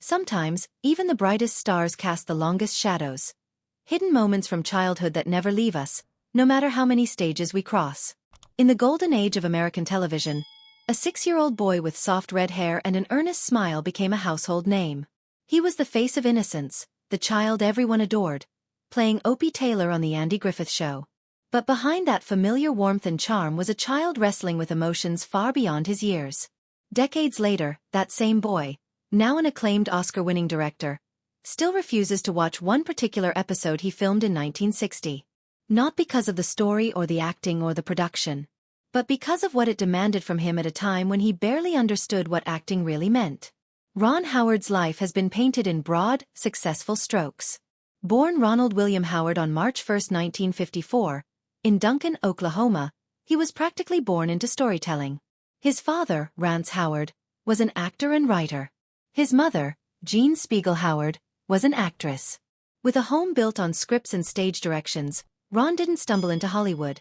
Sometimes, even the brightest stars cast the longest shadows. Hidden moments from childhood that never leave us, no matter how many stages we cross. In the golden age of American television, a 6-year-old boy with soft red hair and an earnest smile became a household name. He was the face of innocence, the child everyone adored, playing Opie Taylor on the Andy Griffith Show. But behind that familiar warmth and charm was a child wrestling with emotions far beyond his years. Decades later, that same boy, now an acclaimed Oscar-winning director, still refuses to watch one particular episode he filmed in 1960. Not because of the story or the acting or the production, but because of what it demanded from him at a time when he barely understood what acting really meant. Ron Howard's life has been painted in broad, successful strokes. Born Ronald William Howard on March 1, 1954, in Duncan, Oklahoma, he was practically born into storytelling. His father, Rance Howard, was an actor and writer. His mother, Jean Spiegel Howard, was an actress. With a home built on scripts and stage directions, Ron didn't stumble into Hollywood.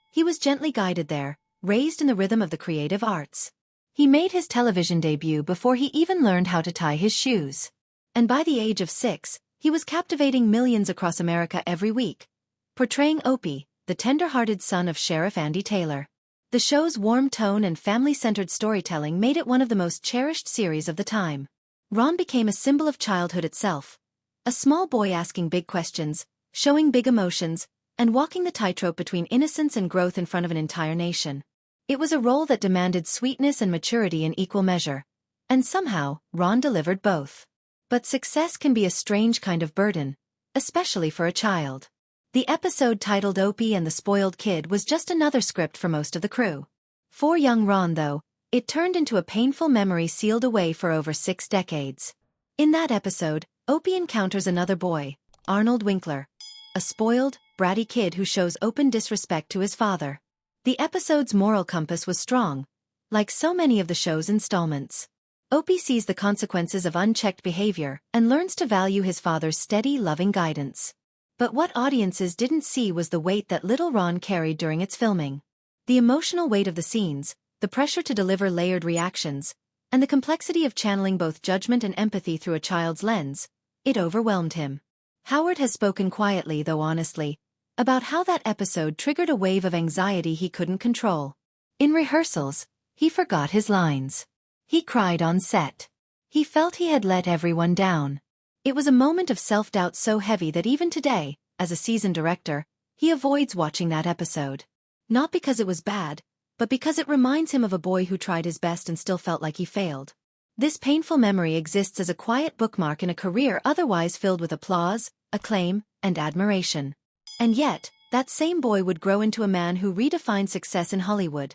He was gently guided there, raised in the rhythm of the creative arts. He made his television debut before he even learned how to tie his shoes. And by the age of 6, he was captivating millions across America every week, portraying Opie, the tender-hearted son of Sheriff Andy Taylor. The show's warm tone and family-centered storytelling made it one of the most cherished series of the time. Ron became a symbol of childhood itself, a small boy asking big questions, showing big emotions, and walking the tightrope between innocence and growth in front of an entire nation. It was a role that demanded sweetness and maturity in equal measure, and somehow, Ron delivered both. But success can be a strange kind of burden, especially for a child. The episode titled Opie and the Spoiled Kid was just another script for most of the crew. For young Ron, though, it turned into a painful memory sealed away for over 6 decades. In that episode, Opie encounters another boy, Arnold Winkler, a spoiled, bratty kid who shows open disrespect to his father. The episode's moral compass was strong, like so many of the show's installments. Opie sees the consequences of unchecked behavior and learns to value his father's steady, loving guidance. But what audiences didn't see was the weight that little Ron carried during its filming. The emotional weight of the scenes, the pressure to deliver layered reactions, and the complexity of channeling both judgment and empathy through a child's lens, it overwhelmed him. Howard has spoken quietly, though honestly, about how that episode triggered a wave of anxiety he couldn't control. In rehearsals, he forgot his lines. He cried on set. He felt he had let everyone down. It was a moment of self-doubt so heavy that even today, as a seasoned director, he avoids watching that episode. Not because it was bad, but because it reminds him of a boy who tried his best and still felt like he failed. This painful memory exists as a quiet bookmark in a career otherwise filled with applause, acclaim, and admiration. And yet, that same boy would grow into a man who redefined success in Hollywood.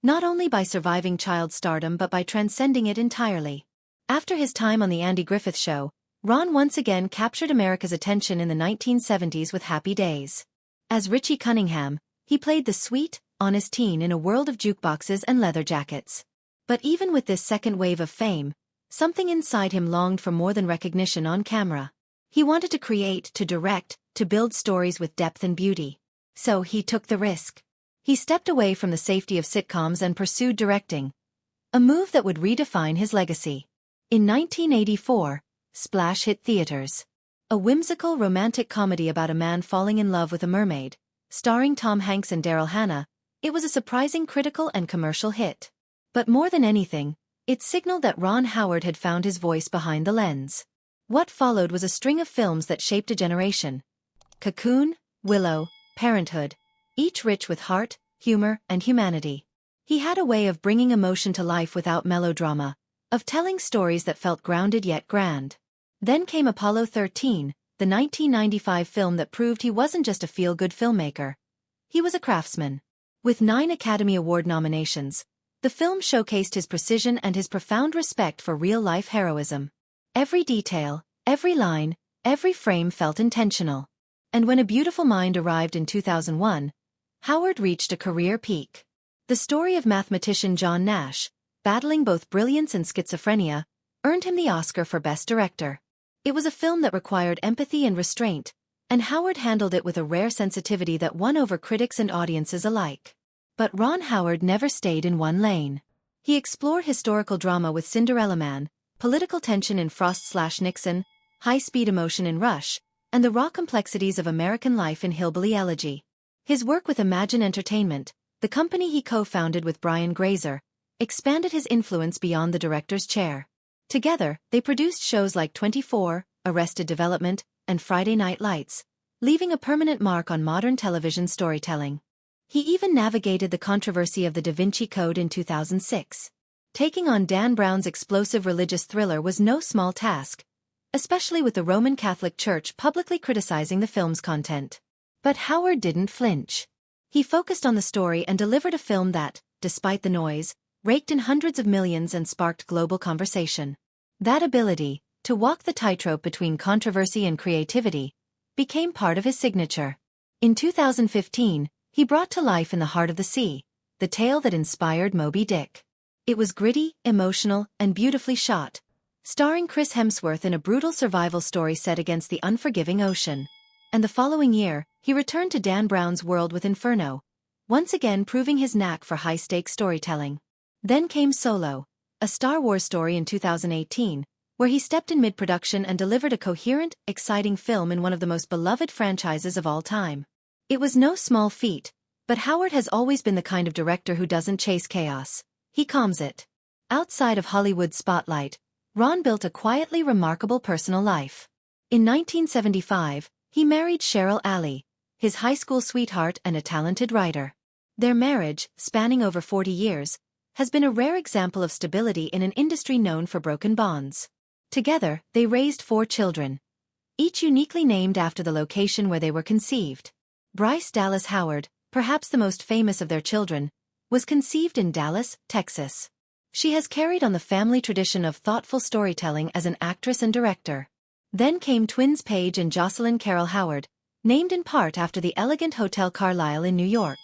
Not only by surviving child stardom but by transcending it entirely. After his time on the Andy Griffith Show, Ron once again captured America's attention in the 1970s with Happy Days. As Richie Cunningham, he played the sweet, honest teen in a world of jukeboxes and leather jackets. But even with this second wave of fame, something inside him longed for more than recognition on camera. He wanted to create, to direct, to build stories with depth and beauty. So he took the risk. He stepped away from the safety of sitcoms and pursued directing, a move that would redefine his legacy. In 1984, Splash hit theaters. A whimsical romantic comedy about a man falling in love with a mermaid, starring Tom Hanks and Daryl Hannah, it was a surprising critical and commercial hit. But more than anything, it signaled that Ron Howard had found his voice behind the lens. What followed was a string of films that shaped a generation. Cocoon, Willow, Parenthood, each rich with heart, humor, and humanity. He had a way of bringing emotion to life without melodrama, of telling stories that felt grounded yet grand. Then came Apollo 13, the 1995 film that proved he wasn't just a feel-good filmmaker. He was a craftsman. With 9 Academy Award nominations, the film showcased his precision and his profound respect for real-life heroism. Every detail, every line, every frame felt intentional. And when A Beautiful Mind arrived in 2001, Howard reached a career peak. The story of mathematician John Nash, battling both brilliance and schizophrenia, earned him the Oscar for Best Director. It was a film that required empathy and restraint, and Howard handled it with a rare sensitivity that won over critics and audiences alike. But Ron Howard never stayed in one lane. He explored historical drama with Cinderella Man, political tension in Frost/Nixon, high-speed emotion in Rush, and the raw complexities of American life in Hillbilly Elegy. His work with Imagine Entertainment, the company he co-founded with Brian Grazer, expanded his influence beyond the director's chair. Together, they produced shows like 24, Arrested Development, and Friday Night Lights, leaving a permanent mark on modern television storytelling. He even navigated the controversy of the Da Vinci Code in 2006. Taking on Dan Brown's explosive religious thriller was no small task, especially with the Roman Catholic Church publicly criticizing the film's content. But Howard didn't flinch. He focused on the story and delivered a film that, despite the noise, raked in hundreds of millions and sparked global conversation. That ability, to walk the tightrope between controversy and creativity, became part of his signature. In 2015, he brought to life In the Heart of the Sea, the tale that inspired Moby Dick. It was gritty, emotional, and beautifully shot, starring Chris Hemsworth in a brutal survival story set against the unforgiving ocean. And the following year, he returned to Dan Brown's world with Inferno, once again proving his knack for high-stakes storytelling. Then came Solo, a Star Wars story in 2018, where he stepped in mid-production and delivered a coherent, exciting film in one of the most beloved franchises of all time. It was no small feat, but Howard has always been the kind of director who doesn't chase chaos. He calms it. Outside of Hollywood's spotlight, Ron built a quietly remarkable personal life. In 1975, he married Cheryl Alley, his high school sweetheart and a talented writer. Their marriage, spanning over 40 years, has been a rare example of stability in an industry known for broken bonds. Together, they raised 4 children, each uniquely named after the location where they were conceived. Bryce Dallas Howard, perhaps the most famous of their children, was conceived in Dallas, Texas. She has carried on the family tradition of thoughtful storytelling as an actress and director. Then came twins Paige and Jocelyn Carol Howard, named in part after the elegant Hotel Carlyle in New York.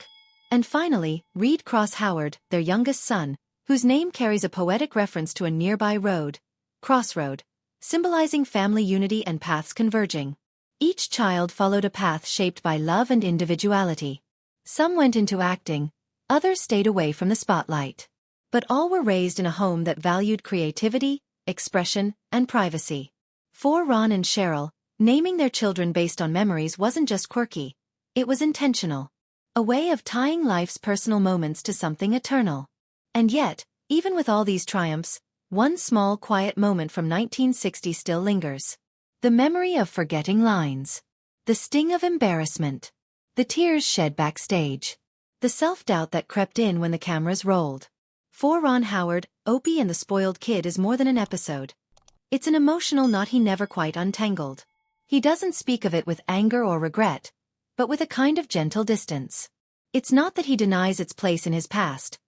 And finally, Reed Cross Howard, their youngest son, whose name carries a poetic reference to a nearby road, Crossroad, symbolizing family unity and paths converging. Each child followed a path shaped by love and individuality. Some went into acting, others stayed away from the spotlight. But all were raised in a home that valued creativity, expression, and privacy. For Ron and Cheryl, naming their children based on memories wasn't just quirky, it was intentional. A way of tying life's personal moments to something eternal. And yet, even with all these triumphs, one small quiet moment from 1960 still lingers. The memory of forgetting lines. The sting of embarrassment. The tears shed backstage. The self-doubt that crept in when the cameras rolled. For Ron Howard, Opie and the Spoiled Kid is more than an episode. It's an emotional knot he never quite untangled. He doesn't speak of it with anger or regret, but with a kind of gentle distance. It's not that he denies its place in his past.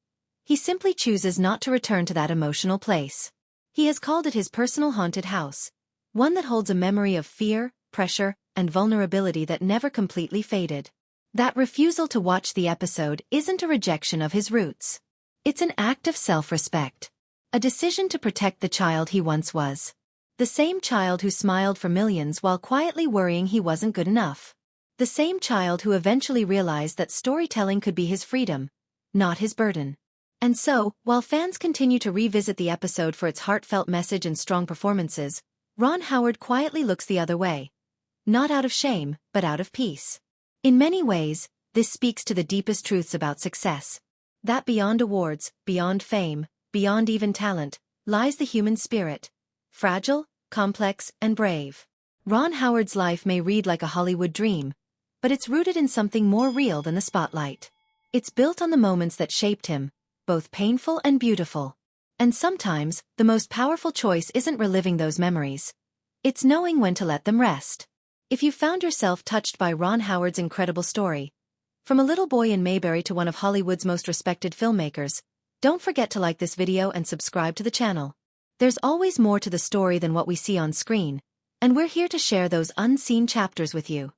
He simply chooses not to return to that emotional place. He has called it his personal haunted house, one that holds a memory of fear, pressure, and vulnerability that never completely faded. That refusal to watch the episode isn't a rejection of his roots. It's an act of self-respect. A decision to protect the child he once was. The same child who smiled for millions while quietly worrying he wasn't good enough. The same child who eventually realized that storytelling could be his freedom, not his burden. And so, while fans continue to revisit the episode for its heartfelt message and strong performances, Ron Howard quietly looks the other way. Not out of shame, but out of peace. In many ways, this speaks to the deepest truths about success. That beyond awards, beyond fame, beyond even talent, lies the human spirit. Fragile, complex, and brave. Ron Howard's life may read like a Hollywood dream, but it's rooted in something more real than the spotlight. It's built on the moments that shaped him, both painful and beautiful. And sometimes, the most powerful choice isn't reliving those memories. It's knowing when to let them rest. If you found yourself touched by Ron Howard's incredible story, from a little boy in Mayberry to one of Hollywood's most respected filmmakers, don't forget to like this video and subscribe to the channel. There's always more to the story than what we see on screen, and we're here to share those unseen chapters with you.